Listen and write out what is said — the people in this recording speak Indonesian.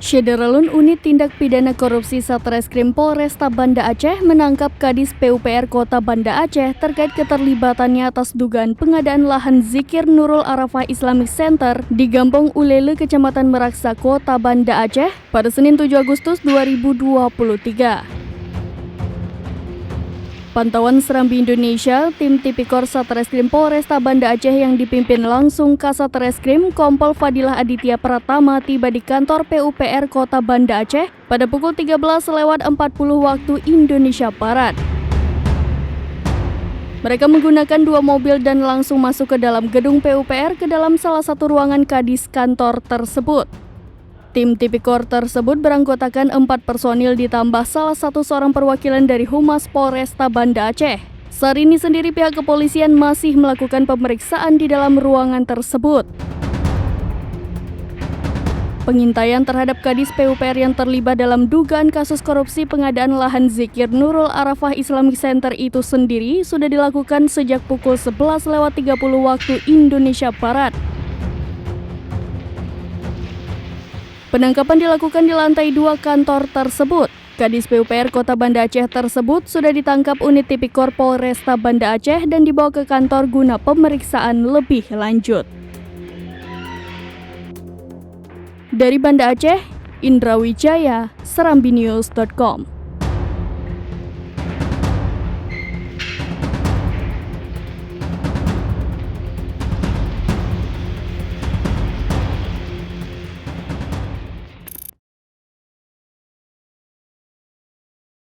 Syederalun Unit Tindak Pidana Korupsi Satreskrim Polresta Banda Aceh menangkap Kadis PUPR Kota Banda Aceh terkait keterlibatannya atas dugaan pengadaan lahan Zikir Nurul Arafah Islamic Center di Gampong Ulele, Kecamatan Meraksa, Kota Banda Aceh pada Senin 7 Agustus 2023. Pantauan Serambi Indonesia, tim Tipikor Satreskrim Polresta Banda Aceh yang dipimpin langsung Kasatreskrim Kompol Fadilah Aditya Pratama tiba di kantor PUPR Kota Banda Aceh pada pukul 13:40 waktu Indonesia Barat. Mereka menggunakan 2 mobil dan langsung masuk ke dalam gedung PUPR ke dalam salah satu ruangan kadis kantor tersebut. Tim Tipikor tersebut beranggotakan 4 personil ditambah salah satu seorang perwakilan dari Humas Polresta Banda Aceh. Saat ini sendiri pihak kepolisian masih melakukan pemeriksaan di dalam ruangan tersebut. Pengintaian terhadap Kadis PUPR yang terlibat dalam dugaan kasus korupsi pengadaan lahan Zikir Nurul Arafah Islamic Center itu sendiri sudah dilakukan sejak pukul 11:30 waktu Indonesia Barat. Penangkapan dilakukan di lantai 2 kantor tersebut. Kadis PUPR Kota Banda Aceh tersebut sudah ditangkap unit Tipikor Polresta Banda Aceh dan dibawa ke kantor guna pemeriksaan lebih lanjut. Dari Banda Aceh, Indra Wijaya, serambinews.com.